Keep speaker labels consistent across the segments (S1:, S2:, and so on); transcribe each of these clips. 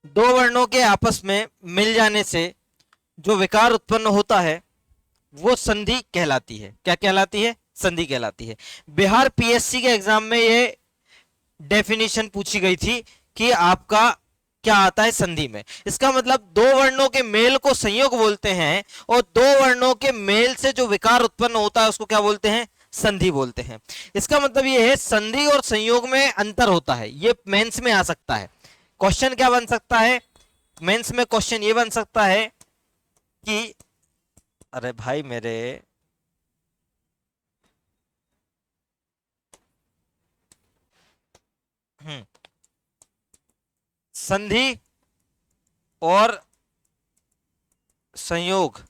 S1: दो वर्णों के आपस में मिल जाने से जो विकार उत्पन्न होता है वो संधि कहलाती है। क्या कहलाती है? संधि कहलाती है। बिहार पीएससी के एग्जाम में ये डेफिनेशन पूछी गई थी कि आपका क्या आता है संधि में। इसका मतलब दो वर्णों के मेल को संयोग बोलते हैं और दो वर्णों के मेल से जो विकार उत्पन्न होता है उसको क्या बोलते हैं? संधि बोलते हैं। इसका मतलब ये है संधि और संयोग में अंतर होता है। ये मेंस में आ सकता है। क्वेश्चन क्या बन सकता है मेंस में? क्वेश्चन ये बन सकता है कि अरे भाई मेरे संधि और संयोग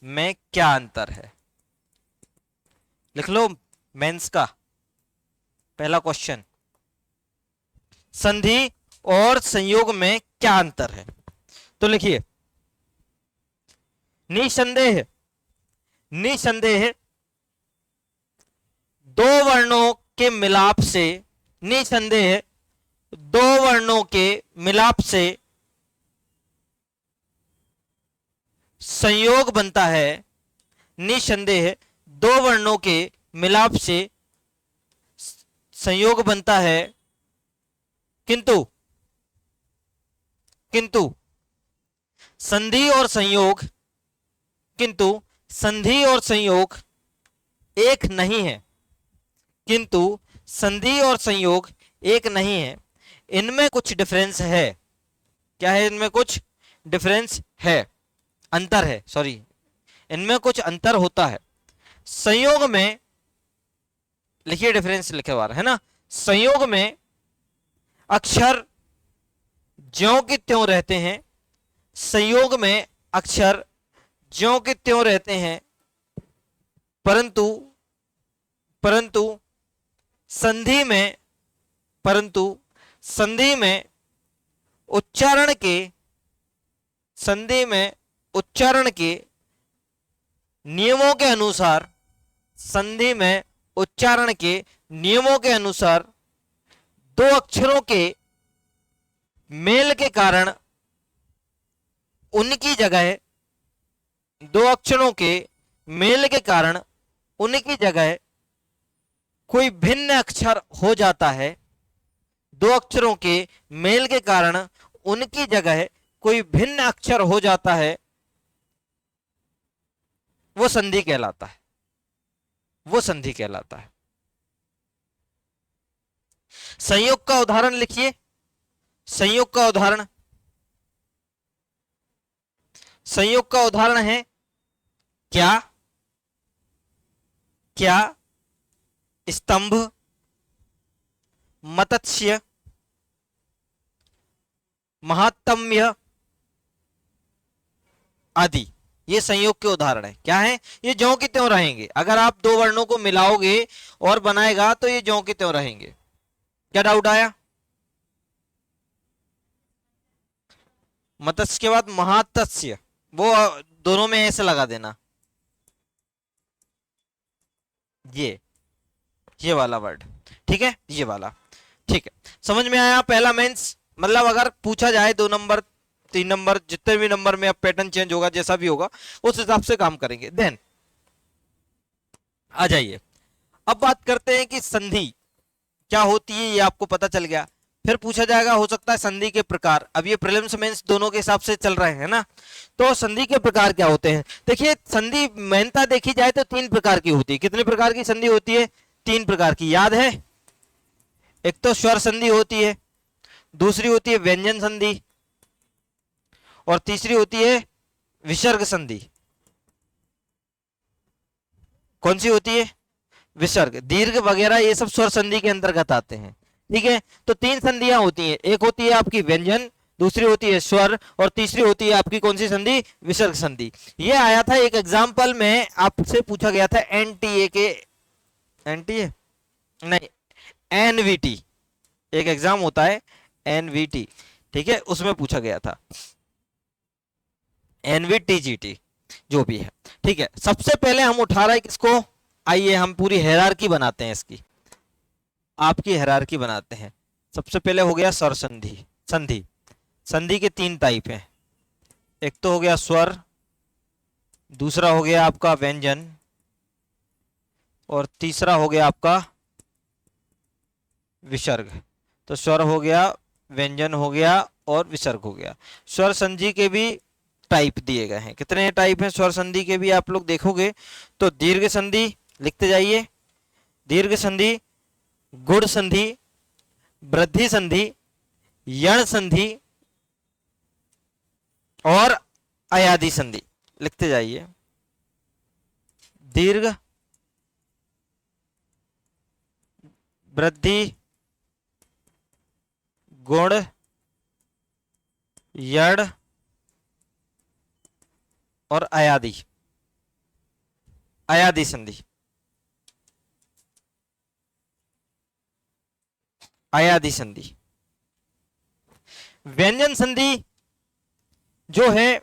S1: में क्या अंतर है? लिख लो मेंस का पहला क्वेश्चन, संधि और संयोग में क्या अंतर है। तो लिखिए, निसंदेह निसंदेह दो वर्णों के मिलाप से, निसंदेह दो वर्णों के मिलाप से संयोग बनता है। निसंदेह दो वर्णों के मिलाप से संयोग बनता है, किंतु किंतु संधि और संयोग किंतु संधि और संयोग एक नहीं है। किंतु संधि और संयोग एक नहीं है, इनमें कुछ डिफरेंस है। क्या है? इनमें कुछ डिफरेंस है, अंतर है, सॉरी, इनमें कुछ अंतर होता है। संयोग में, लिखिए डिफरेंस लिखे हुआ है ना, संयोग में अक्षर ज्यों के त्यों रहते हैं। संयोग में अक्षर ज्यों के त्यों रहते हैं, परंतु परंतु संधि में परंतु संधि में उच्चारण के संधि में उच्चारण के नियमों के अनुसार, संधि में उच्चारण के नियमों के अनुसार दो अक्षरों के मेल के कारण उनकी जगह, दो अक्षरों के मेल के कारण उनकी जगह कोई भिन्न अक्षर हो जाता है। दो अक्षरों के मेल के कारण उनकी जगह कोई भिन्न अक्षर हो जाता है, वो संधि कहलाता है। वो संधि कहलाता है। संयोग का उदाहरण लिखिए। संयोग का उदाहरण, संयोग का उदाहरण है क्या? क्या, स्तंभ, मत्स्य, महात्म्य आदि। ये संयोग के उदाहरण है। क्या है? ये ज्यों की त्यों रहेंगे। अगर आप दो वर्णों को मिलाओगे और बनाएगा तो ये ज्यों की त्यों रहेंगे। क्या डाउट आया? मत्स्य के बाद महात्स्य, वो दोनों में ऐसे लगा देना, ये वाला वर्ड, ठीक है, ये वाला, ठीक है। समझ में आया? पहला मेंस मतलब अगर पूछा जाए 2 नंबर 3 नंबर जितने भी नंबर में अब पैटर्न चेंज होगा, जैसा भी होगा उस हिसाब से काम करेंगे। देन आ जाइए, अब बात करते हैं कि संधि क्या होती है। ये आपको पता चल गया। फिर पूछा जाएगा हो सकता है संधि के प्रकार। अब ये प्रीलिम्स मेंस दोनों के हिसाब से चल रहे हैं ना, तो संधि के प्रकार क्या होते हैं। देखिए, संधि मेनता देखी जाए तो 3 प्रकार की होती है। कितने प्रकार की संधि होती है? 3 प्रकार की। याद है? एक तो स्वर संधि होती है, दूसरी होती है व्यंजन संधि, और तीसरी होती है विसर्ग संधि। कौन सी होती है? विसर्ग, दीर्घ वगैरह ये सब स्वर संधि के अंतर्गत आते हैं। ठीक है, तो 3 संधियां होती हैं। एक होती है आपकी व्यंजन, दूसरी होती है स्वर, और तीसरी होती है आपकी कौन सी संधि? विसर्ग संधि। ये आया था एक एग्जाम्पल में, आपसे पूछा गया था एनटीए के, एनटीए नहीं, एनवीटी, एक एग्जाम होता है एनवीटी, ठीक है, उसमें पूछा गया था, एनवीटीजीटी जो भी है। ठीक है, सबसे पहले हम उठा रहे हैं किसको? आइए हम पूरी हायरार्की बनाते हैं इसकी, आपकी हायरार्की बनाते हैं। सबसे पहले हो गया स्वर संधि, संधि संधि के 3 टाइप हैं। एक तो हो गया स्वर, दूसरा हो गया आपका व्यंजन, और तीसरा हो गया आपका विसर्ग। तो स्वर हो गया, व्यंजन हो गया और विसर्ग हो गया। स्वर संधि के भी टाइप दिए गए हैं। कितने टाइप हैं स्वर संधि के भी आप लोग देखोगे तो दीर्घ संधि, लिखते जाइए, दीर्घ संधि, गुण संधि, वृद्धि संधि, यण संधि और अयादि संधि, लिखते जाइए। दीर्घ, वृद्धि, गुण, यण और अयादि, अयादि संधि, अयादि संधि। व्यंजन संधि जो है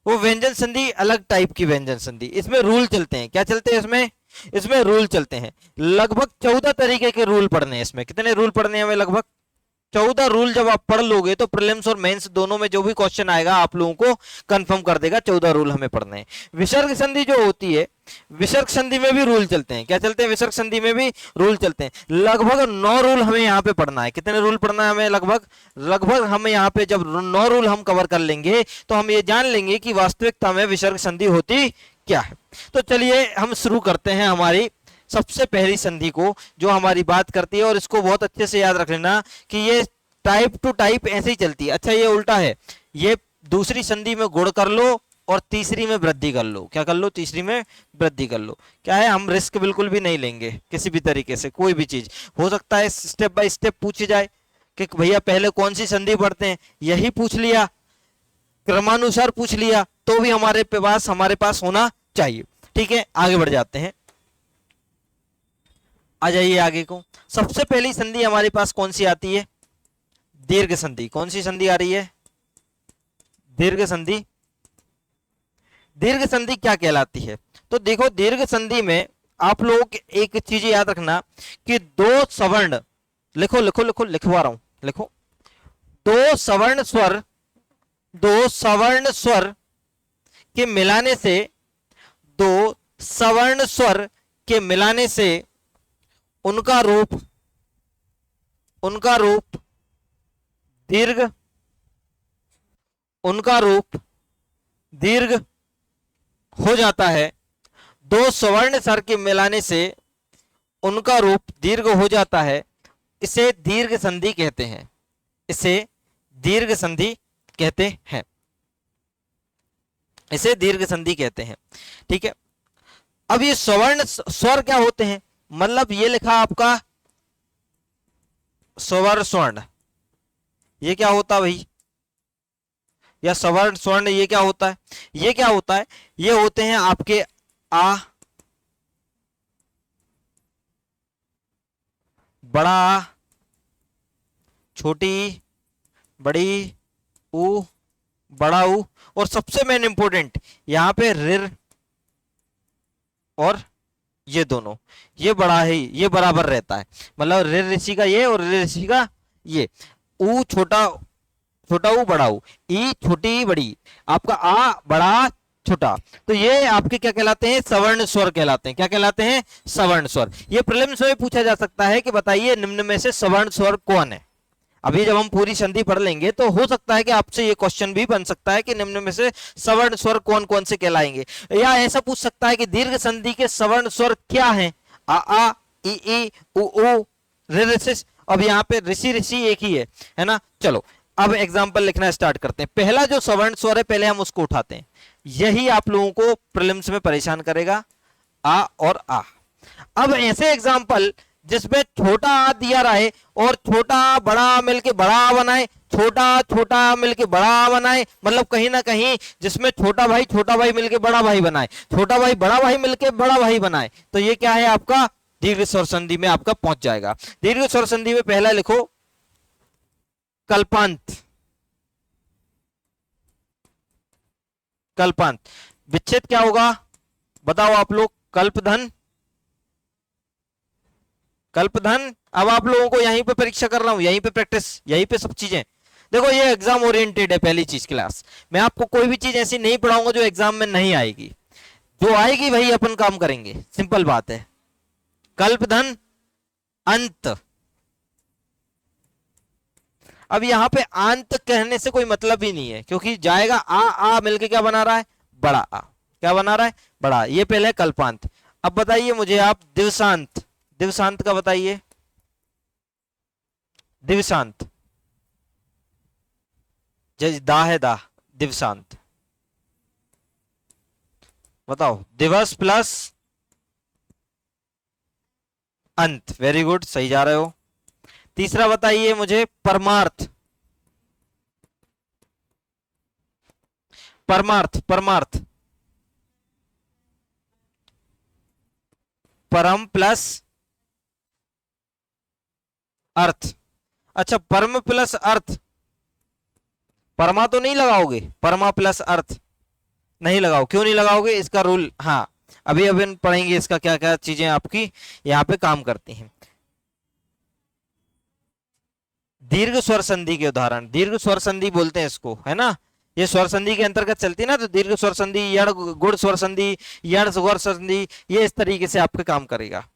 S1: वो व्यंजन संधि अलग टाइप की व्यंजन संधि। इसमें रूल चलते हैं। क्या चलते हैं इसमें? इसमें रूल चलते हैं। लगभग 14 तरीके के रूल पढ़ने हैं इसमें। कितने रूल पढ़ने हैं हमें? लगभग 14 रूल। जब आप पढ़ लोगे तो प्रीलिम्स और मेंस दोनों में जो भी क्वेश्चन आएगा आप लोगों को कंफर्म कर देगा। 14 रूल हमें पढ़ने हैं। विसर्ग संधि जो होती है, विसर्ग संधि में भी रूल चलते हैं। क्या चलते हैं? विसर्ग संधि में भी रूल चलते हैं। लगभग 9 रूल हमें यहाँ पे पढ़ना है। कितने रूल पढ़ना है हमें? लगभग हमें यहाँ पे जब 9 रूल हम कवर कर लेंगे तो हम ये जान लेंगे कि वास्तविकता में विसर्ग संधि होती क्या है। तो चलिए हम शुरू करते हैं हमारी सबसे पहली संधि को, जो हमारी बात करती है। और इसको बहुत अच्छे से याद रख लेना कि ये टाइप टू टाइप ऐसे ही चलती है। अच्छा, ये उल्टा है। ये दूसरी संधि में गुण कर लो और तीसरी में वृद्धि कर लो। क्या कर लो? तीसरी में वृद्धि कर लो। क्या है, हम रिस्क बिल्कुल भी नहीं लेंगे किसी भी तरीके से। कोई भी चीज हो सकता है स्टेप बाय स्टेप पूछी जाए कि भैया पहले कौन सी संधि पढ़ते हैं, यही पूछ लिया, क्रमानुसार पूछ लिया, तो भी हमारे पास होना चाहिए। ठीक है, आगे बढ़ जाते हैं। आ जाइए आगे को। सबसे पहली संधि हमारे पास कौन सी आती है? दीर्घ संधि। कौन सी संधि आ रही है? दीर्घ संधि। दीर्घ संधि क्या कहलाती है? तो देखो, दीर्घ संधि में आप लोग एक चीज याद रखना कि 2 सवर्ण, लिखो लिखो लिखो, लिखवा रहा हूं, लिखो। 2 सवर्ण स्वर, 2 सवर्ण स्वर के मिलाने से, 2 सवर्ण स्वर के मिलाने से उनका रूप दीर्घ, उनका रूप दीर्घ हो जाता है। 2 सवर्ण स्वर के मिलाने से उनका रूप दीर्घ हो जाता है। इसे दीर्घ संधि कहते हैं। इसे दीर्घ संधि कहते हैं। इसे दीर्घ संधि कहते हैं। ठीक है, अब ये सवर्ण स्वर क्या होते हैं? मतलब ये लिखा आपका सवर्ण स्वर्ण, ये क्या होता है भाई? या सवर्ण स्वर्ण ये क्या होता है? ये क्या होता है? ये होते हैं आपके आ, बड़ा आ, छोटी, बड़ी ऊ, बड़ा ऊ, और सबसे मेन इंपॉर्टेंट यहां पे रिर, और ये दोनों, ये बड़ा है, ये बराबर रहता है। मतलब ऋ ऋषि का ये और ऋ ऋषि का ये। ऊ छोटा, छोटा ऊ बड़ा ऊ, ई छोटी बड़ी, आपका आ बड़ा छोटा। तो ये आपके क्या कहलाते हैं? सवर्ण स्वर कहलाते हैं। क्या कहलाते हैं? सवर्ण स्वर। ये प्रीलिम्स में पूछा जा सकता है कि बताइए निम्न में से सवर्ण स्वर कौन है। अभी जब हम पूरी संधि पढ़ लेंगे तो हो सकता है कि आपसे ये क्वेश्चन भी बन सकता है कि निम्न में से सवर्ण स्वर कौन कौन से कहलाएंगे। या ऐसा पूछ सकता है कि दीर्घ संधि के सवर्ण स्वर क्या हैं? आ, ई, उ, ऋ। अब यहाँ पे ऋषि ऋषि एक ही है ना। चलो अब एग्जाम्पल लिखना स्टार्ट करते हैं। पहला जो सवर्ण स्वर है पहले हम उसको उठाते हैं। यही आप लोगों को प्रीलिम्स में परेशान करेगा, आ और आ। अब ऐसे एग्जाम्पल जिसमें छोटा आ दिया रहा है और छोटा बड़ा मिलके बड़ा आ बनाए, छोटा छोटा मिलके बड़ा आ बनाए, मतलब कहीं ना कहीं जिसमें छोटा भाई मिलके बड़ा भाई बनाए, छोटा भाई बड़ा भाई मिलके बड़ा भाई बनाए, तो ये क्या है? आपका दीर्घ स्वर संधि में आपका पहुंच जाएगा। दीर्घ स्वर संधि में पहला लिखो कल्पांत। कल्पांत। विच्छेद क्या होगा बताओ आप लोग? कल्पधन, कल्पधन। अब आप लोगों को यहीं पे परीक्षा कर रहा हूं, यहीं पे प्रैक्टिस, यहीं पे सब चीजें। देखो ये एग्जाम ओरिएंटेड है पहली चीज क्लास। मैं आपको कोई भी चीज ऐसी नहीं पढ़ाऊंगा जो एग्जाम में नहीं आएगी। जो आएगी वही अपन काम करेंगे, सिंपल बात है। कल्पधन अंत। अब यहां पे अंत कहने से कोई मतलब ही नहीं है, क्योंकि जाएगा आ मिलके क्या बना रहा है, बड़ा आ। क्या बना रहा है, बड़ा। ये पहले कल्पांत। अब बताइए मुझे आप दिवसांत, दिवसांत का बताइए। दिवसांत, जैसे दा है दा, दिवसांत। बताओ, दिवस प्लस अंत। वेरी गुड, सही जा रहे हो। तीसरा बताइए मुझे परमार्थ। परमार्थ, परमार्थ, परम प्लस अर्थ। अच्छा, परम प्लस अर्थ, परमा तो नहीं लगाओगे, परमा प्लस अर्थ नहीं लगाओ। क्यों नहीं लगाओगे, इसका रूल, हाँ अभी अभी पढ़ेंगे इसका क्या क्या चीजें आपकी यहाँ पे काम करती हैं। दीर्घ स्वर संधि के उदाहरण, दीर्घ स्वर संधि बोलते हैं इसको, है ना। ये स्वर संधि के अंतर्गत चलती है ना, तो दीर्घ स्वर संधि, यड़ गुड़ स्वर संधि, यड़ स्वर संधि, ये इस तरीके से आपके काम करेगा।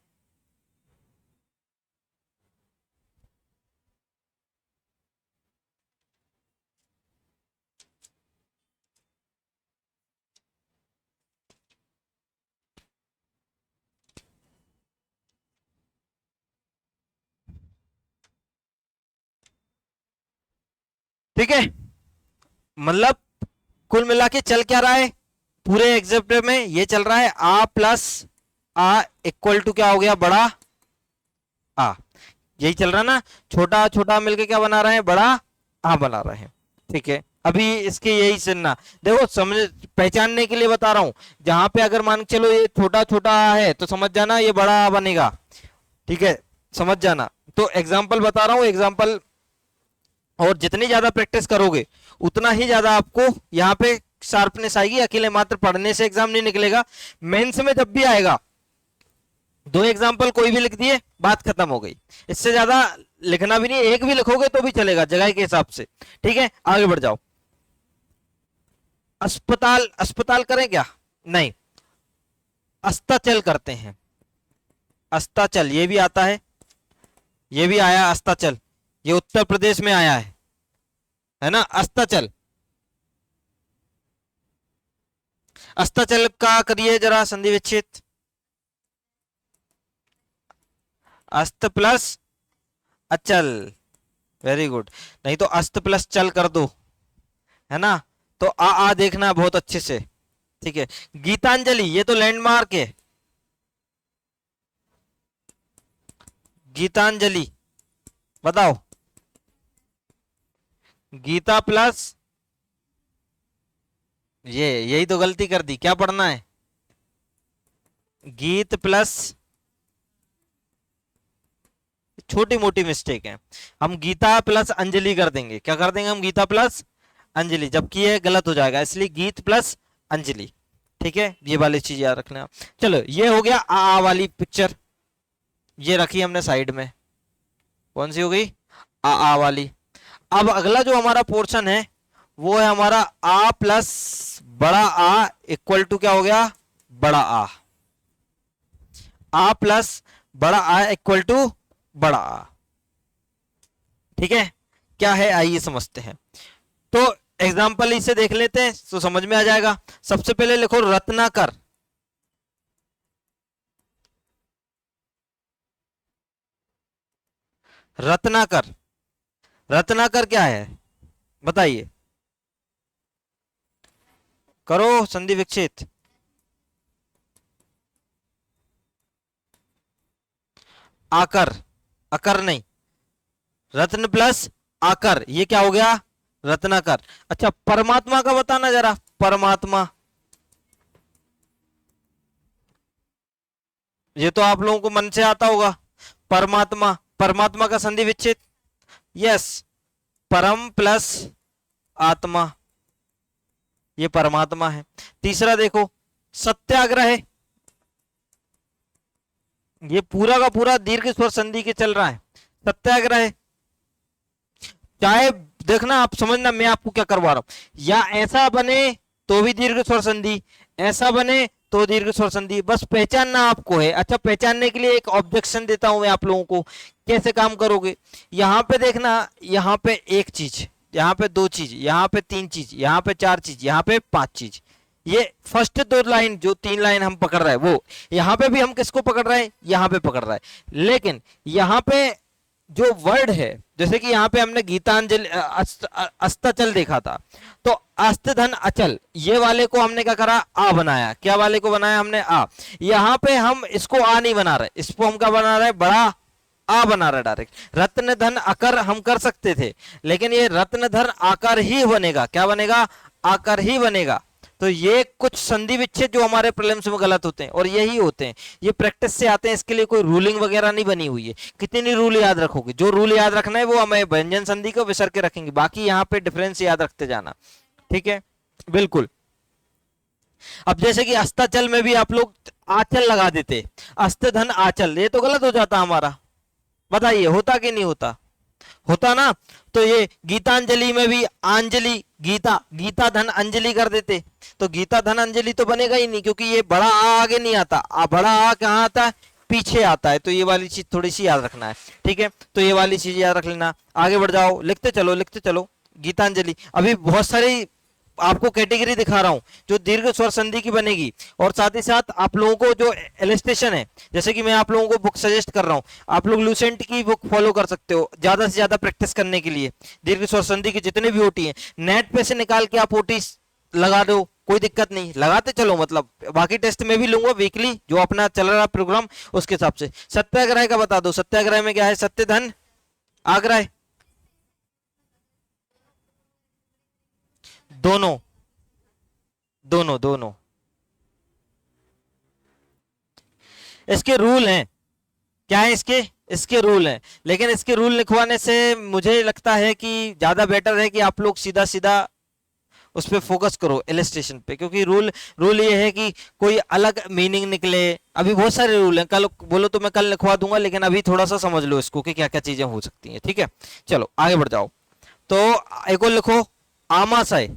S1: ठीक है, मतलब कुल मिला के चल क्या रहा है पूरे एग्जाम्पल में, ये चल रहा है आ प्लस आ इक्वल टू क्या हो गया, बड़ा आ। यही चल रहा है ना, छोटा छोटा मिलके क्या बना रहे हैं, बड़ा आ बना रहे हैं। ठीक है, अभी इसके यही सुनना, देखो समझ पहचानने के लिए बता रहा हूं। जहां पे अगर मान के चलो ये छोटा छोटा है तो समझ जाना ये बड़ा आ बनेगा। ठीक है, समझ जाना। तो एग्जाम्पल बता रहा हूं, एग्जाम्पल, और जितनी ज्यादा प्रैक्टिस करोगे उतना ही ज्यादा आपको यहाँ पे शार्पनेस आएगी। अकेले मात्र पढ़ने से एग्जाम नहीं निकलेगा, मेंस में जब भी आएगा दो एग्जाम्पल कोई भी लिख दिए, बात खत्म हो गई। इससे ज्यादा लिखना भी नहीं, एक भी लिखोगे तो भी चलेगा जगह के हिसाब से। ठीक है, आगे बढ़ जाओ। अस्पताल, अस्पताल करें क्या, नहीं, अस्ताचल करते हैं। अस्ताचल ये भी आता है, ये भी आया अस्ताचल, ये उत्तर प्रदेश में आया है ना, अस्ताचल। अस्ताचल का करिए जरा संधि विच्छेद। अस्त प्लस अचल, वेरी गुड। नहीं तो अस्त प्लस चल कर दो, है ना। तो आ देखना बहुत अच्छे से। ठीक है, गीतांजलि ये तो लैंडमार्क है। गीतांजलि, बताओ, गीता प्लस, ये यही तो गलती कर दी, क्या पढ़ना है, गीत प्लस, छोटी मोटी मिस्टेक है। हम गीता प्लस अंजलि कर देंगे, क्या कर देंगे हम, गीता प्लस अंजलि, जबकि ये गलत हो जाएगा, इसलिए गीत प्लस अंजलि। ठीक है, ये वाली चीज याद रखना। चलो, ये हो गया आ वाली पिक्चर, ये रखी हमने साइड में। कौन सी हो गई, आ वाली। अब अगला जो हमारा पोर्शन है वो है हमारा आ प्लस बड़ा आ इक्वल टू क्या हो गया, बड़ा आ प्लस बड़ा आ इक्वल टू बड़ा आ। ठीक है, क्या है आइए समझते हैं। तो एग्जाम्पल इसे देख लेते हैं तो समझ में आ जाएगा। सबसे पहले लिखो रत्नाकर। रत्नाकर, रत्नाकर क्या है बताइए, करो संधि विच्छेद। आकर, अकर नहीं, रत्न प्लस आकर, ये क्या हो गया, रत्नाकर। अच्छा, परमात्मा का बताना जरा, परमात्मा, ये तो आप लोगों को मन से आता होगा। परमात्मा, परमात्मा का संधि विच्छेद, यस, परम प्लस आत्मा, ये परमात्मा है। तीसरा देखो, सत्याग्रह, ये पूरा का पूरा दीर्घ स्वर संधि के चल रहा है। सत्याग्रह, चाहे देखना, आप समझना मैं आपको क्या करवा रहा हूं। या ऐसा बने तो भी दीर्घ स्वर संधि, ऐसा बने तो दीर्घ स्वर संधि, बस पहचानना आपको है। अच्छा, पहचानने के लिए एक ऑब्जेक्शन देता हूं मैं आप लोगों को, कैसे काम करोगे। यहां पे देखना, यहां पे एक चीज, यहाँ पे दो चीज, यहाँ पे तीन चीज, यहाँ पे चार चीज, यहाँ पे पांच चीज। ये फर्स्ट दो लाइन, जो तीन लाइन हम पकड़ रहे हैं वो, यहाँ पे भी हम किसको पकड़ रहे हैं, यहाँ पे पकड़ रहा है। लेकिन यहाँ पे जो वर्ड है, जैसे कि यहाँ पे हमने गीतांजलि अस्ताचल देखा था, तो अस्त धन अचल, ये वाले को हमने क्या करा, आ बनाया। क्या वाले को बनाया हमने, आ। यहाँ पे हम इसको आ नहीं बना रहे, इसको हम क्या बना रहे, बड़ा आ बना रहा है डायरेक्ट। रत्न धन अकर हम कर सकते थे, लेकिन ये रत्न धन आकर ही बनेगा। क्या बनेगा, आकर ही बनेगा। तो ये कुछ संधि विच्छेद जो हमारे प्रीलिम्स में गलत होते हैं, और यही होते हैं, ये प्रैक्टिस से आते हैं। इसके लिए कोई रूलिंग वगैरह नहीं बनी हुई है। कितनी रूल याद रखोगे, जो रूल याद रखना है वो हमें व्यंजन संधि को विसर के रखेंगे, बाकी यहाँ पे डिफरेंस याद रखते जाना। ठीक है, बिल्कुल। अब जैसे कि अस्ताचल में भी आप लोग आंचल लगा देते, अस्त धन आंचल, ये तो गलत हो जाता हमारा। बताइए होता कि नहीं होता, होता ना। तो ये गीतांजलि में भी अंजलि, गीता, गीता धन अंजलि कर देते, तो गीता धन अंजलि तो बनेगा ही नहीं, क्योंकि ये बड़ा आ आगे नहीं आता। बड़ा आ कहाँ आता है, पीछे आता है। तो ये वाली चीज थोड़ी सी याद रखना है। ठीक है, तो ये वाली चीज याद रख लेना। आगे बढ़ जाओ, लिखते चलो लिखते चलो। गीतांजलि, अभी बहुत सारी आपको कैटेगरी दिखा रहा हूं जो दीर्घ स्वर संधि की बनेगी, और साथ ही साथ आप लोगों को जो इलस्ट्रेशन है, जैसे कि मैं आप लोगों को बुक सजेस्ट कर रहा हूं, आप लोग लूसेंट की बुक फॉलो कर सकते हो ज्यादा से ज्यादा प्रैक्टिस करने के लिए। दीर्घ स्वर संधि की जितने भी ओटी है, नेट पे से निकाल के आप ओटी लगा दो, कोई दिक्कत नहीं, लगाते चलो। मतलब बाकी टेस्ट में भी लूंगा वीकली, जो अपना चल रहा प्रोग्राम उसके हिसाब से। सत्याग्रह का बता दो, सत्याग्रह में क्या है, सत्य धन आग्रह, दोनों दोनों दोनों इसके रूल हैं। क्या है इसके, इसके रूल हैं। लेकिन इसके रूल लिखवाने से मुझे लगता है कि ज्यादा बेटर है कि आप लोग सीधा सीधा उस पर फोकस करो, इलस्ट्रेशन पे, क्योंकि रूल रूल ये है कि कोई अलग मीनिंग निकले। अभी बहुत सारे रूल हैं, कल बोलो तो मैं कल लिखवा दूंगा, लेकिन अभी थोड़ा सा समझ लो इसको कि क्या क्या चीजें हो सकती हैं। ठीक है, चलो आगे बढ़ जाओ। तो एक और लिखो, आमाशय।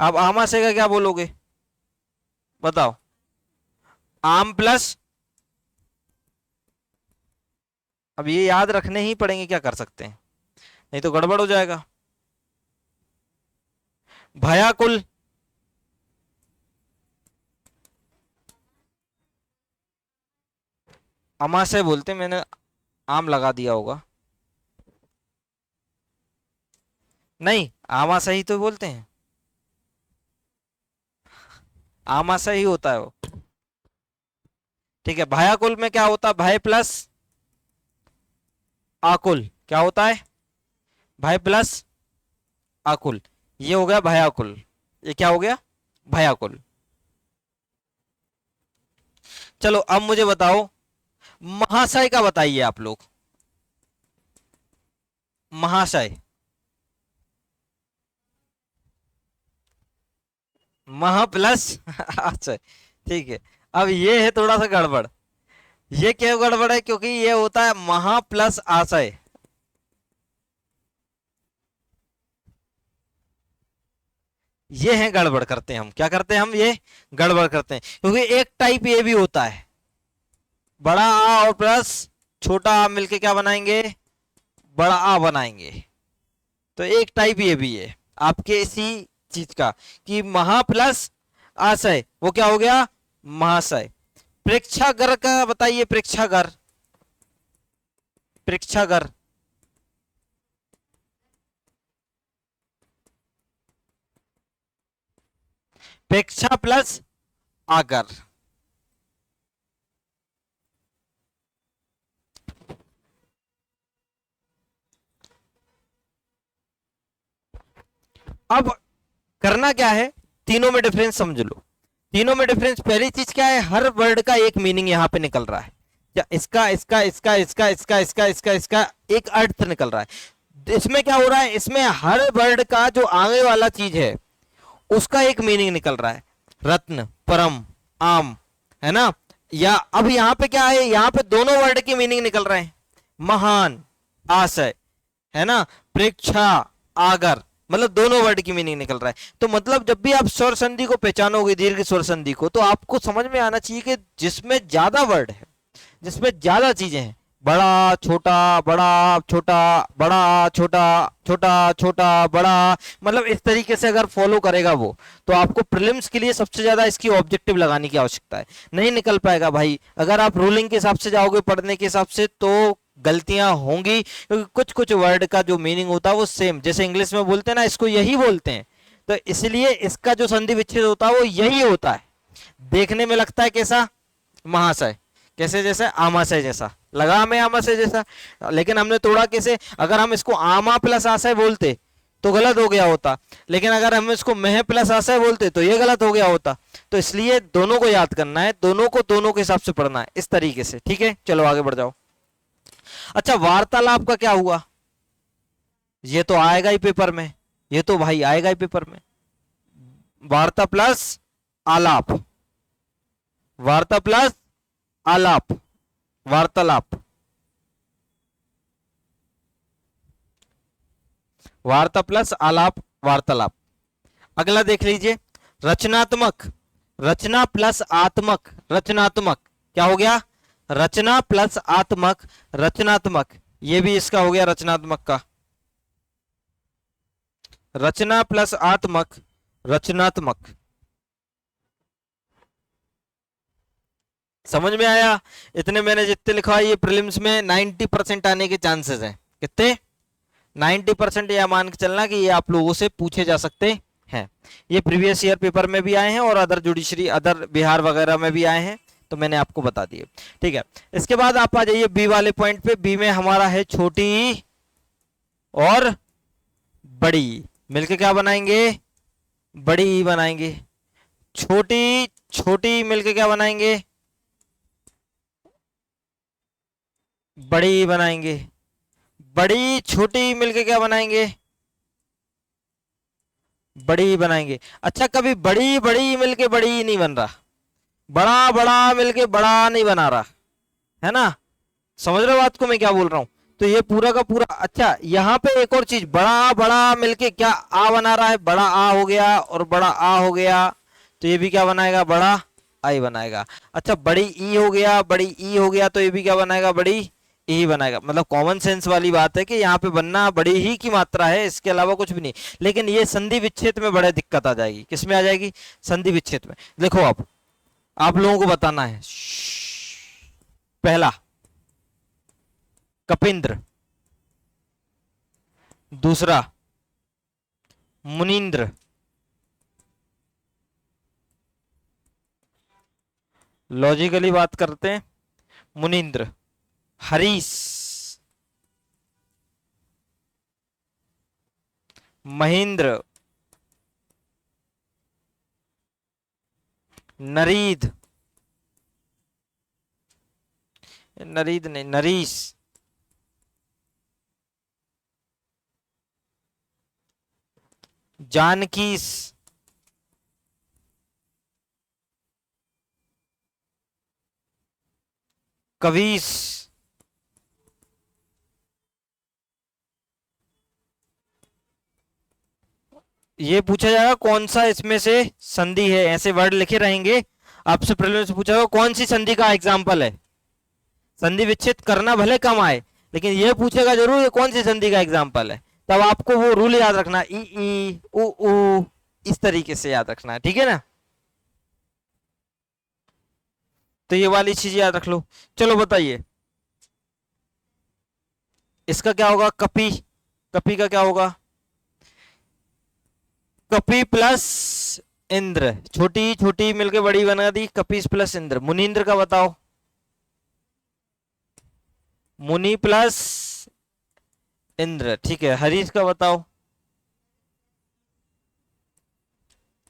S1: अब आमाशय का क्या बोलोगे, बताओ। आम प्लस, अब ये याद रखने ही पड़ेंगे, क्या कर सकते हैं, नहीं तो गड़बड़ हो जाएगा। भयाकुल, अमाशय बोलते, मैंने आम लगा दिया होगा। नहीं, आमाशय ही तो बोलते हैं, आमाशय ही होता है वो। ठीक है, भयाकुल में क्या होता है, भय प्लस आकुल, क्या होता है, भय प्लस आकुल, ये हो गया भयाकुल। ये क्या हो गया, भयाकुल। चलो अब मुझे बताओ, महाशय का बताइए आप लोग। महाशय, महा प्लस आशय। ठीक है, अब ये है थोड़ा सा गड़बड़। ये क्यों गड़बड़ है, क्योंकि ये होता है महा प्लस आशय। ये है गड़बड़ करते हैं हम, क्या करते हैं हम, ये गड़बड़ करते हैं, क्योंकि एक टाइप ये भी होता है, बड़ा आ और प्लस छोटा आ मिलके क्या बनाएंगे, बड़ा आ बनाएंगे। तो एक टाइप ये भी है आपके इसी चीज का, कि महा प्लस आशय, वो क्या हो गया, महाशय। प्रेक्षागर का बताइए, प्रेक्षागर, प्रेक्षागर, प्रेक्षा प्लस आगर। अब करना क्या है, तीनों में डिफरेंस समझ लो। तीनों में डिफरेंस, पहली चीज क्या है, हर वर्ड का एक मीनिंग यहां पे निकल रहा है। या इसका इसका इसका इसका इसका इसका इसका इसका एक अर्थ निकल रहा है। इसमें क्या हो रहा है, इसमें हर वर्ड का जो आगे वाला चीज है उसका एक मीनिंग निकल रहा है। रत्न, परम, आम, है ना। या अब यहाँ पे क्या है, यहाँ पे दोनों वर्ड की मीनिंग निकल रहे हैं। महान, आशय, है ना, प्रेक्षा, आगर, मतलब दोनों वर्ड की मीनिंग निकल रहा है। तो मतलब जब भी आप स्वर संधि को पहचानोगे, दीर्घ स्वर संधि को, तो आपको समझ में आना चाहिए कि जिसमें ज्यादा वर्ड है, जिसमें ज्यादा चीजें हैं, बड़ा छोटा, बड़ा छोटा, बड़ा छोटा, छोटा छोटा, बड़ा, मतलब इस तरीके से अगर फॉलो करेगा वो, तो आपको प्रीलिम्स के लिए सबसे ज्यादा इसकी ऑब्जेक्टिव लगाने की आवश्यकता है। नहीं निकल पाएगा भाई, अगर आप रूलिंग के हिसाब से जाओगे, पढ़ने के हिसाब से, तो गलतियां होंगी, क्योंकि कुछ कुछ वर्ड का जो मीनिंग होता है वो सेम, जैसे इंग्लिश में बोलते हैं ना, इसको यही बोलते हैं, तो इसलिए इसका जो संधि विच्छेद होता है वो यही होता है। देखने में लगता है कैसा, महाशय, कैसे, जैसे आमाशय जैसा लगा हमें, आमाशय जैसा, लेकिन हमने तोड़ा कैसे, अगर हम इसको आमा प्लस आशय बोलते तो गलत हो गया होता, लेकिन अगर हम इसको मह प्लस आशय बोलते तो ये गलत हो गया होता। तो इसलिए दोनों को याद करना है, दोनों को दोनों के हिसाब से पढ़ना है, इस तरीके से, ठीक है। चलो आगे बढ़ जाओ। अच्छा, वार्तालाप का क्या हुआ, ये तो आएगा ही पेपर में, ये तो भाई आएगा ही पेपर में, वार्ता प्लस आलाप, वार्ता प्लस आलाप, वार्तालाप, वार्ता प्लस आलाप, वार्तालाप। अगला देख लीजिए, रचनात्मक, रचना प्लस आत्मक, रचनात्मक, क्या हो गया, रचना प्लस आत्मक, रचनात्मक, ये भी इसका हो गया रचनात्मक का, रचना प्लस आत्मक, रचनात्मक। समझ में आया, इतने मैंने जितने लिखा ये प्रीलिम्स में 90% आने के चांसेस हैं, कितने, 90%, या मान के चलना कि ये आप लोगों से पूछे जा सकते हैं। ये प्रीवियस ईयर पेपर में भी आए हैं और अदर जुडिशरी, अदर बिहार वगैरह में भी आए हैं, तो मैंने आपको बता दिए, ठीक है। इसके बाद आप आ जाइए बी वाले पॉइंट पे। बी में हमारा है छोटी और बड़ी, मिलके क्या बनाएंगे, बड़ी बनाएंगे, छोटी छोटी मिलके क्या बनाएंगे, बड़ी बनाएंगे, बड़ी छोटी मिलके क्या बनाएंगे, बड़ी बनाएंगे। अच्छा, कभी बड़ी बड़ी मिलके बड़ी नहीं बन रहा, बड़ा बड़ा मिलके बड़ा नहीं बना रहा, है ना, समझ रहे हो बात को मैं क्या बोल रहा हूं। तो ये पूरा का पूरा, अच्छा यहाँ पे एक और चीज, बड़ा बड़ा मिलके क्या आ बना रहा है, बड़ा आ हो गया और बड़ा आ हो गया, तो ये भी क्या बनाएगा, बड़ा आई बनाएगा। अच्छा, बड़ी ई हो गया, बड़ी ई हो गया, तो ये भी क्या बनाएगा, बड़ी ई बनाएगा। मतलब कॉमन सेंस वाली बात है कि यहाँ पे बनना बड़ी ही की मात्रा है, इसके अलावा कुछ भी नहीं। लेकिन ये संधि विच्छेद में बड़े दिक्कत आ जाएगी, किसमें आ जाएगी, संधि विच्छेद में। देखो अब आप लोगों को बताना है, पहला कपिंद्र, दूसरा मुनीन्द्र, लॉजिकली बात करते हैं, मुनीन्द्र, हरीश, महेंद्र, नरीद, नरीद नहीं, नरीश, जानकीस, कवीस, ये पूछा जाएगा कौन सा इसमें से संधि है, ऐसे वर्ड लिखे रहेंगे, आपसे प्रीलिम्स से पूछा जाएगा कौन सी संधि का एग्जाम्पल है। संधि विच्छेद करना भले कम आए, लेकिन ये पूछेगा जरूर ये कौन सी संधि का एग्जाम्पल है। तब आपको वो रूल याद रखना, ई उ, इस तरीके से याद रखना है, ठीक है ना। तो ये वाली चीज याद रख लो। चलो बताइए, इसका क्या होगा, कपि, कपि का क्या होगा, कपि प्लस इंद्र, छोटी छोटी मिलके बड़ी बना दी, कपिस प्लस इंद्र। मुनीन्द्र का बताओ, मुनि प्लस इंद्र, ठीक है। हरीश का बताओ,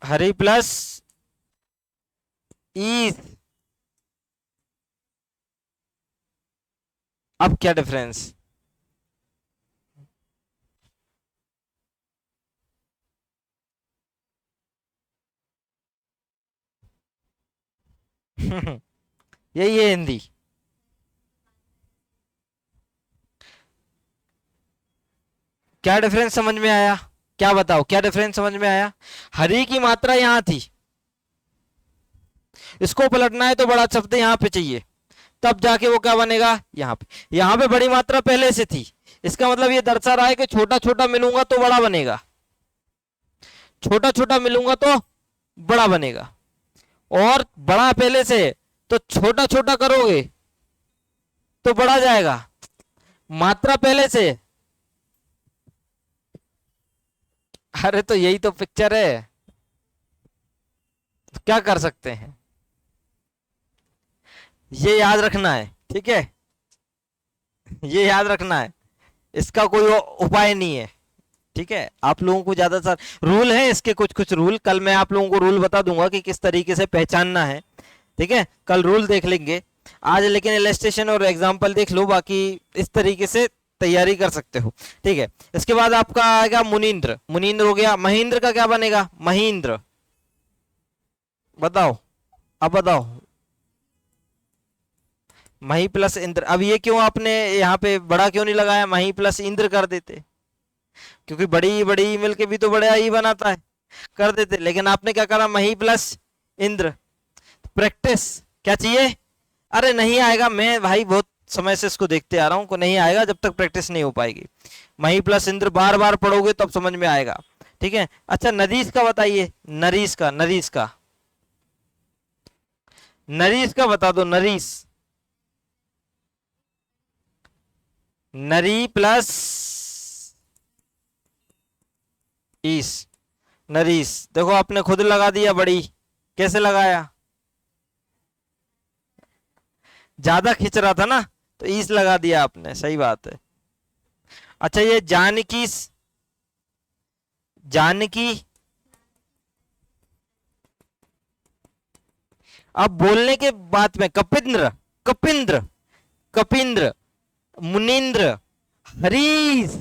S1: हरि प्लस ईस, अब क्या डिफरेंस यही है हिंदी। क्या डिफरेंस समझ में आया? क्या बताओ, क्या डिफरेंस समझ में आया? हरी की मात्रा यहां थी, इसको पलटना है तो बड़ा शब्द यहां पे चाहिए, तब जाके वो क्या बनेगा यहाँ पे। यहाँ पे बड़ी मात्रा पहले से थी, इसका मतलब ये दर्शा रहा है कि छोटा छोटा मिलूंगा तो बड़ा बनेगा, छोटा छोटा मिलूंगा तो बड़ा बनेगा, और बड़ा पहले से तो छोटा छोटा करोगे तो बड़ा जाएगा, मात्रा पहले से। अरे तो यही तो पिक्चर है, तो क्या कर सकते हैं, ये याद रखना है, ठीक है, ये याद रखना है, इसका कोई उपाय नहीं है, ठीक है। आप लोगों को ज्यादातर रूल है इसके, कुछ कुछ रूल कल मैं आप लोगों को रूल बता दूंगा कि किस तरीके से पहचानना है, ठीक है, कल रूल देख लेंगे। आज लेकिन इलस्ट्रेशन और एग्जांपल देख लो, बाकी इस तरीके से तैयारी कर सकते हो, ठीक है। इसके बाद आपका आएगा मुनींद्र, मुनींद्र हो गया। महेंद्र का क्या बनेगा? महेंद्र, बताओ, अब बताओ। मही प्लस इंद्र, अब ये क्यों आपने यहाँ पे बड़ा क्यों नहीं लगाया, मही प्लस इंद्र कर देते, क्योंकि बड़ी बड़ी मिलके भी तो बड़ा ही बनाता है, कर देते, लेकिन आपने क्या करा, मही प्लस इंद्र। प्रैक्टिस क्या चाहिए? अरे नहीं आएगा, मैं भाई बहुत समय से इसको देखते आ रहा हूँ, को नहीं आएगा जब तक प्रैक्टिस नहीं हो पाएगी। मही प्लस इंद्र बार बार पढ़ोगे तब समझ में आएगा, ठीक है। अच्छा नरीस का बताइए, नरीस का, नरीस का, नरीस का बता दो, नरीस, नरी प्लस ईस, नरीस। देखो आपने खुद लगा दिया बड़ी, कैसे लगाया, ज्यादा खिंच रहा था ना तो ईस लगा दिया आपने, सही बात है। अच्छा ये जानकी, जानकी, अब बोलने के बाद में कपिंद्र, कपिंद्र, कपिंद्र, मुनींद्र, हरीश,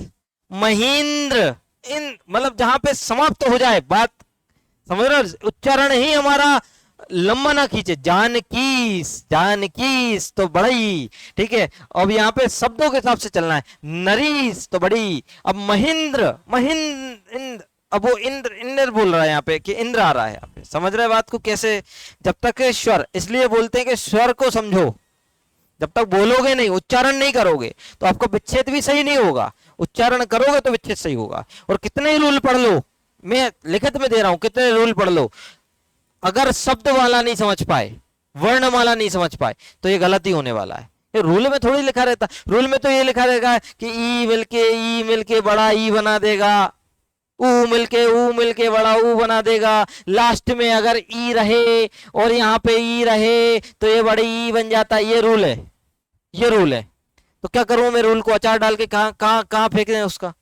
S1: महेंद्र, इन मतलब जहां पे समाप्त हो जाए बात, समझ रहे हो, उच्चारण ही हमारा लंबा ना खींचे, जानकीस, जानकीस तो बड़ी, ठीक है। अब यहाँ पे शब्दों के हिसाब से चलना है, नरीस तो बड़ी, अब महेंद्र, महेंद्र, अब वो इंद्र, इंद्र बोल रहा है यहाँ पे कि इंद्र आ रहा है यहाँ पे, समझ रहे बात को कैसे, जब तक स्वर, इसलिए बोलते हैं कि स्वर को समझो, जब तक बोलोगे नहीं, उच्चारण नहीं करोगे तो आपका विच्छेद भी सही नहीं होगा, उच्चारण करोगे तो विच्छेद सही होगा। और कितने ही रूल पढ़ लो, मैं लिखित में दे रहा हूं, कितने रूल पढ़ लो, अगर शब्द वाला नहीं समझ पाए, वर्णमाला नहीं समझ पाए तो ये गलती होने वाला है। ये रूल में थोड़ी लिखा रहता, रूल में तो ये लिखा रहेगा कि ई मिलके बड़ा ई बना देगा, ऊ मिलके बड़ा ऊ बना देगा, लास्ट में अगर ई रहे और यहाँ पे ई रहे तो ये बड़ी ई बन जाता है, ये रूल है, ये रूल है। तो क्या करूं मैं, रूल को अचार डाल के कहां कहां कहां फेंक दें, उसका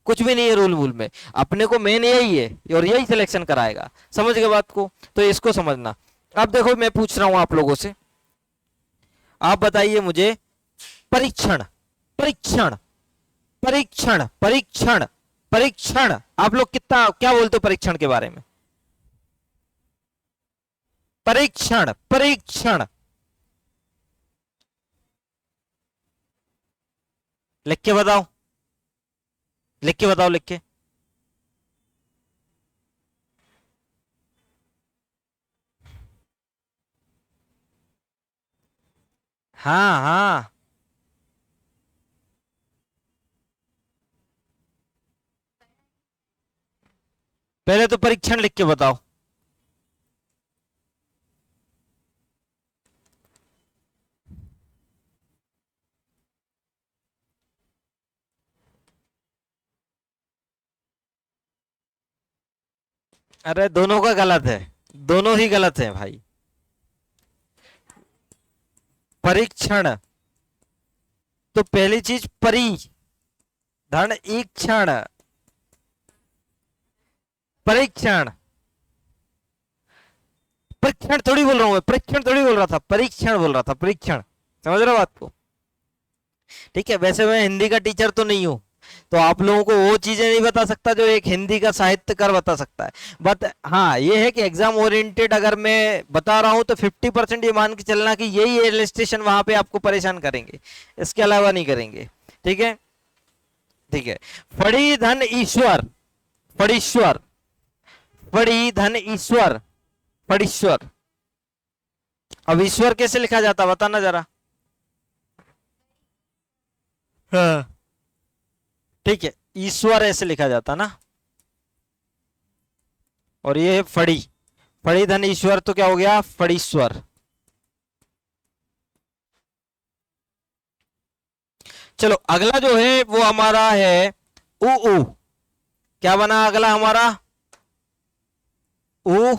S1: कुछ भी नहीं है रूल वूल में, अपने को मेन यही है और यही सिलेक्शन कराएगा, समझ गए बात को, तो इसको समझना। अब देखो मैं पूछ रहा हूं आप लोगों से, आप बताइए मुझे, परीक्षण, परीक्षण, परीक्षण, परीक्षण, परीक्षण, आप लोग कितना क्या बोलते हो परीक्षण के बारे में? परीक्षण, परीक्षण, लिख के बताओ, लिख के बताओ, लिख के। हाँ हाँ, पहले तो परीक्षण लिख के बताओ। अरे दोनों का गलत है, दोनों ही गलत है भाई। परीक्षण तो पहली चीज परी धन ईक्षण, परीक्षण, परीक्षण थोड़ी बोल रहा हूं मैं, परीक्षण थोड़ी बोल रहा था, परीक्षण बोल रहा था, परीक्षण, समझ रहे हो बात को, ठीक है। वैसे मैं हिंदी का टीचर तो नहीं हूं, तो आप लोगों को वो चीजें नहीं बता सकता जो एक हिंदी का साहित्यकार बता सकता है, बट हाँ ये है कि एग्जाम ओरिएंटेड अगर मैं बता रहा हूं तो 50% ये मान के चलना कि यही इलस्ट्रेशन वहां पे आपको परेशान करेंगे, इसके अलावा नहीं करेंगे, ठीक है, ठीक है। फड़ी धन ईश्वर, फड़ीश्वर, फड़ी धन ईश्वर, फड़ीश्वर। अब ईश्वर कैसे लिखा जाता बताना जरा। हाँ ठीक है, ईश्वर ऐसे लिखा जाता ना, और ये है फड़ी, फड़ी धन ईश्वर, तो क्या हो गया फड़ीश्वर। चलो अगला जो है वो हमारा है उ उ। क्या बना अगला हमारा उ,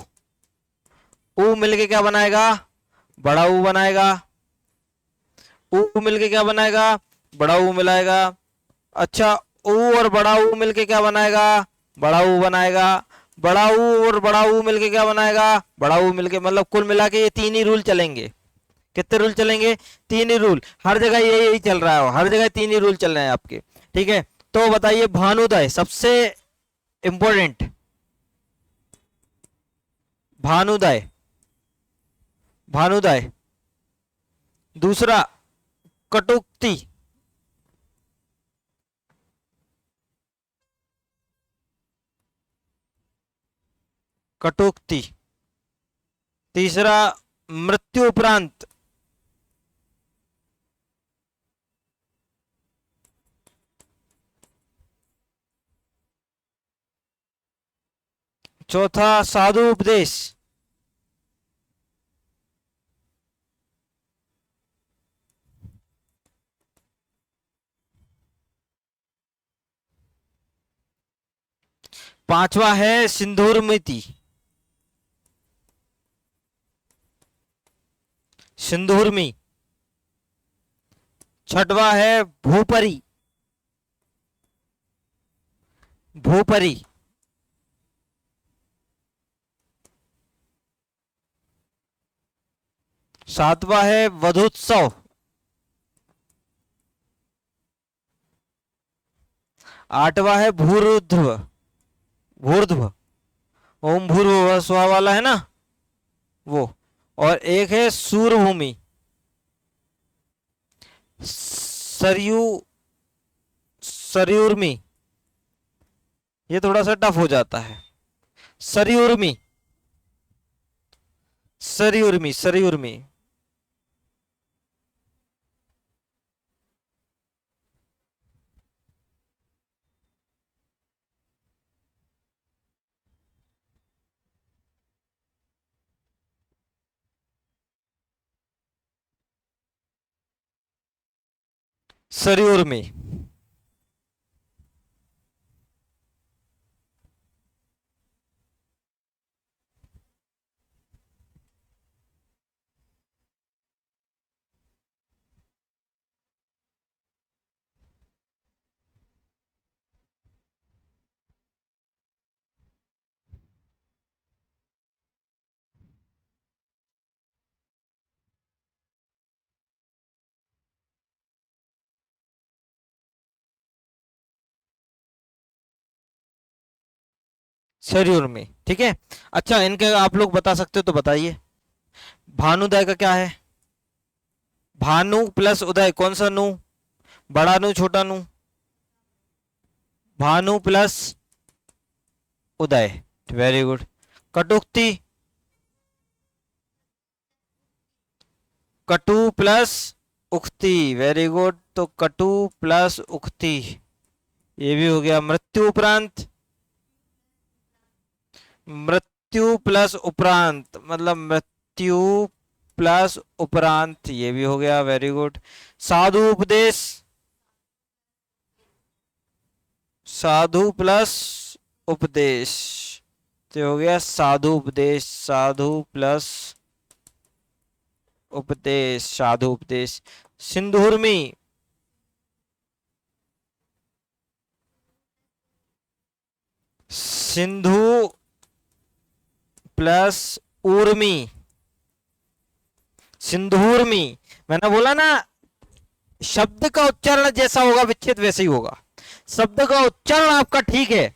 S1: उ मिलके क्या बनाएगा बड़ा ऊ बनाएगा, ऊ मिलके क्या बनाएगा बड़ा ऊ मिलाएगा। अच्छा ऊ और बड़ा ऊ मिलके क्या बनाएगा बड़ा ऊ बनाएगा, बड़ा ऊ और बड़ा ऊ मिलके क्या बनाएगा बड़ा ऊ मिलके, मतलब कुल मिला के ये तीन ही रूल चलेंगे। कितने रूल चलेंगे तीन ही रूल, हर जगह ये यही चल रहा है, हर जगह तीन ही रूल चल रहे हैं आपके। ठीक है तो बताइए भानुदय सबसे इंपॉर्टेंट, भानुदय, भानुदय। दूसरा कटुक्ति, कटुक्ति। तीसरा मृत्यु उपरांत, चौथा साधु उपदेश, पांचवा है सिंदूर मिति, सिंदूर में। छठवा है भूपरी, भूपरी। सातवां है वधोत्सव, आठवां है भूरुध्व, भूर्ध्व, ओम भूर्भुवः स्वः वाला है ना वो, और एक है सूरभूमि, सरयू, सरयूर्मी। ये थोड़ा सा टफ हो जाता है, सरयूर्मी, सरयूर्मी, सरयूर्मी। सरयूर्मी। सरयूर्मी ठीक है। अच्छा इनके आप लोग बता सकते हो तो बताइए। भानुदय का क्या है, भानु प्लस उदय कौन सा नु, बड़ा नु छोटा नु, भानु प्लस उदय, वेरी गुड। कटुक्ति, कटु प्लस उक्ति, वेरी गुड, तो कटु प्लस उक्ति, ये भी हो गया। मृत्यु उपरांत, मृत्यु प्लस उपरांत मतलब मृत्यु प्लस उपरांत, ये भी हो गया, वेरी गुड। साधु उपदेश, साधु प्लस उपदेश, तो हो गया साधु उपदेश, साधु प्लस उपदेश, साधु उपदेश। सिंधुर्मी, सिंधु प्लस ऊर्मी, सिंधुर्मी। मैंने बोला ना शब्द का उच्चारण जैसा होगा विच्छेद वैसे ही होगा। शब्द का उच्चारण आपका ठीक है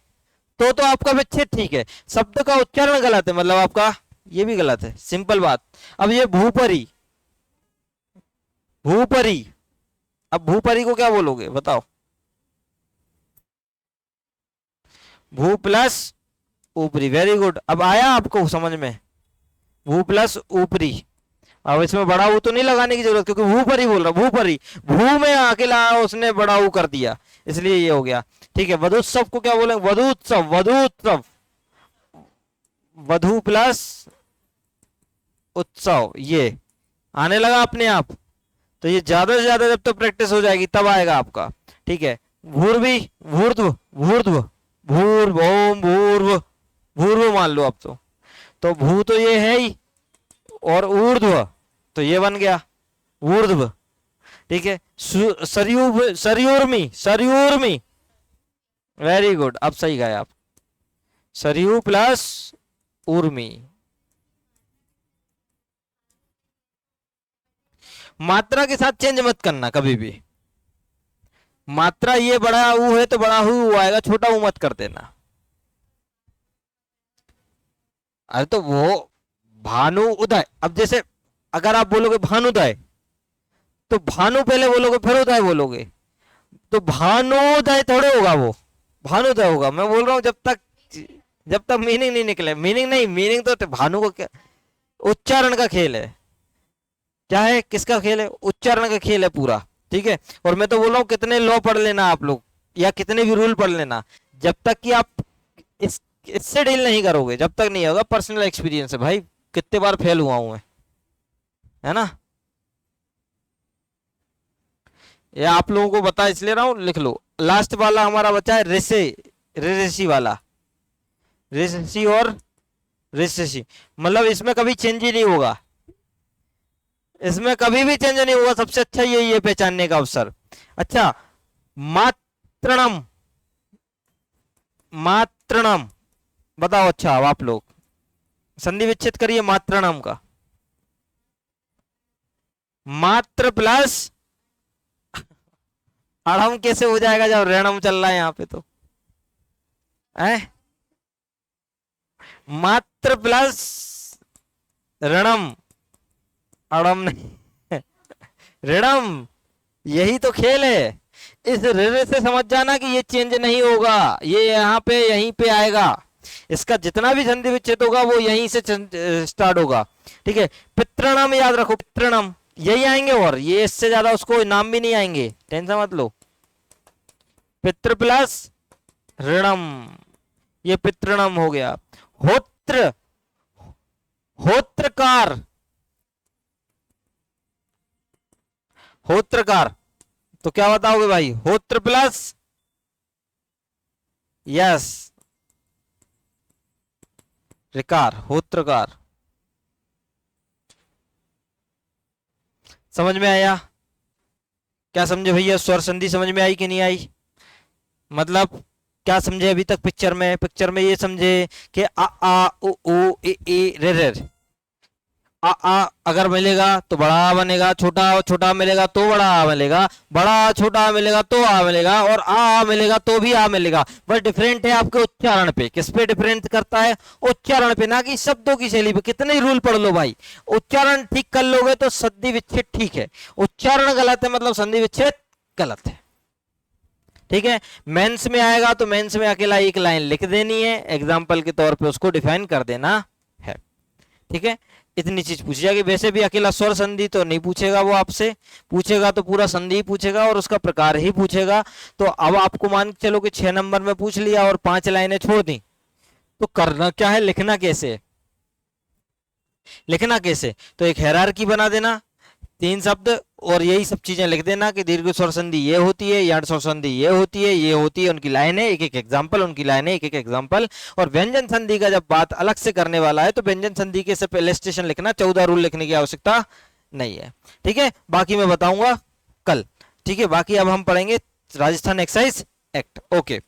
S1: तो आपका विच्छेद ठीक है, शब्द का उच्चारण गलत है मतलब आपका ये भी गलत है, सिंपल बात। अब ये भूपरी, भूपरी, अब भूपरी को क्या बोलोगे बताओ। भू प्लस ऊपरी, वेरी गुड। अब आया आपको समझ में, भू प्लस ऊपरी। अब इसमें बड़ा ऊ तो नहीं लगाने की जरूरत, क्योंकि भू पर ही बोल रहा, भू पर ही, भू में अकेला उसने बड़ा ऊ कर दिया, इसलिए ये हो गया। ठीक है, वधुत्सव को क्या बोलेंगे, वधुत्सव, वधुत्सव, वधु प्लस उत्सव, ये आने लगा अपने आप। तो ये ज्यादा से ज्यादा जब तो प्रैक्टिस हो जाएगी तब आएगा आपका। ठीक है, भूर्वी, भूर्ध्व, भूर्ध्व, भूर्व, ओम भूर्व, भूर्व मान लो अब तो भू तो ये है ही, और ऊर्ध्व तो ये बन गया ऊर्ध्व। ठीक है, सरयू, सरयूर्मी, सरयूर्मी, वेरी गुड, अब सही गए आप, सरयू प्लस उर्मी। मात्रा के साथ चेंज मत करना कभी भी, मात्रा ये बड़ा ऊ है तो बड़ा हु आएगा, छोटा ऊ मत कर देना। अरे तो वो भानु उदय, अब जैसे अगर आप बोलोगे भानुदय तो भानु पहले बोलोगे फिर उदय बोलोगे, तो भानुदय थोड़े होगा, वो भानुदय होगा। मैं बोल रहा हूं जब तक मीनिंग नहीं निकले, मीनिंग तो भानु को क्या, उच्चारण का खेल है। क्या है, किसका खेल है, उच्चारण का खेल है पूरा। ठीक है, और मैं तो बोल रहा हूँ कितने लॉ पढ़ लेना आप लोग, या कितने भी रूल पढ़ लेना, जब तक कि आप इससे डील नहीं करोगे जब तक नहीं होगा। पर्सनल एक्सपीरियंस है भाई, कितने बार फेल हुआ हूं मैं, है ना। ये आप लोगों को बता इसलिए रहा हूं, लिख लो। लास्ट वाला हमारा बचा है ऋषि, ऋषि वाला, ऋषि और ऋषि, मतलब इसमें कभी चेंज ही नहीं होगा, इसमें कभी भी चेंज नहीं होगा। सबसे अच्छा ये पहचानने का अवसर। अच्छा, मात्रणम, मात्रणम बताओ। अच्छा, अब आप लोग संधि विच्छेद करिए मात्रणम का, मात्र प्लस अड़म कैसे हो जाएगा जब ऋणम चल रहा है यहाँ पे, तो है मात्र प्लस ऋणम, अड़म नहीं ऋणम, यही तो खेल है। इस ऋण से समझ जाना कि ये चेंज नहीं होगा, ये यहाँ पे यहीं पे आएगा, इसका जितना भी संधि विच्छेद होगा वो यहीं से स्टार्ट होगा। ठीक है, पितृणम याद रखो, पितृणम यही आएंगे, और ये इससे ज्यादा उसको नाम भी नहीं आएंगे, टेंशन मत लो। पितृ प्लस ऋणम, ये पितृणम हो गया। होत्र, होत्रकार, होत्रकार, तो क्या बताओगे भाई, होत्र प्लस, यस, ऋकार, होत्रकार। समझ में आया, क्या समझे भैया, स्वर संधि समझ में आई कि नहीं आई, मतलब क्या समझे अभी तक पिक्चर में। पिक्चर में ये समझे कि आ उ ऊ ई रे रे, आ अगर मिलेगा तो बड़ा आ बनेगा, छोटा छोटा मिलेगा तो बड़ा आ मिलेगा, बड़ा छोटा मिलेगा तो आ मिलेगा, और आ मिलेगा तो भी आ मिलेगा। बस डिफरेंट है आपके उच्चारण पे, किस पे डिफरेंट करता है, उच्चारण पे, ना कि शब्दों की शैली पे। कितने ही रूल पढ़ लो भाई, उच्चारण ठीक कर लोगे तो संधि विच्छेद ठीक है, उच्चारण गलत है मतलब संधि विच्छेद गलत है। ठीक है, मेंस में आएगा तो मेंस में अकेला एक लाइन लिख देनी है, एग्जाम्पल के तौर पे उसको डिफाइन कर देना है। ठीक है, इतनी चीज पूछी जाएगी। वैसे भी अकेला स्वर संधि तो नहीं पूछेगा, वो आपसे पूछेगा तो पूरा संधि पूछेगा और उसका प्रकार ही पूछेगा। तो अब आपको मान के चलो कि 6 नंबर में पूछ लिया और 5 लाइनें छोड़ दी, तो करना क्या है, लिखना कैसे, लिखना कैसे, तो एक हायरार्की बना देना, 3 शब्द और यही सब चीजें लिख देना कि दीर्घ स्वर संधि ये होती है, यण स्वर संधि ये होती है, ये होती है, उनकी लाइनें एक एक एग्जाम्पल, उनकी लाइनें एक एक एग्जाम्पल। और व्यंजन संधि का जब बात अलग से करने वाला है तो व्यंजन संधि के से पहले स्टेशन लिखना, 14 रूल लिखने की आवश्यकता नहीं है। ठीक है, बाकी मैं बताऊंगा कल। ठीक है, बाकी अब हम पढ़ेंगे राजस्थान एक्साइज एक्ट। ओके।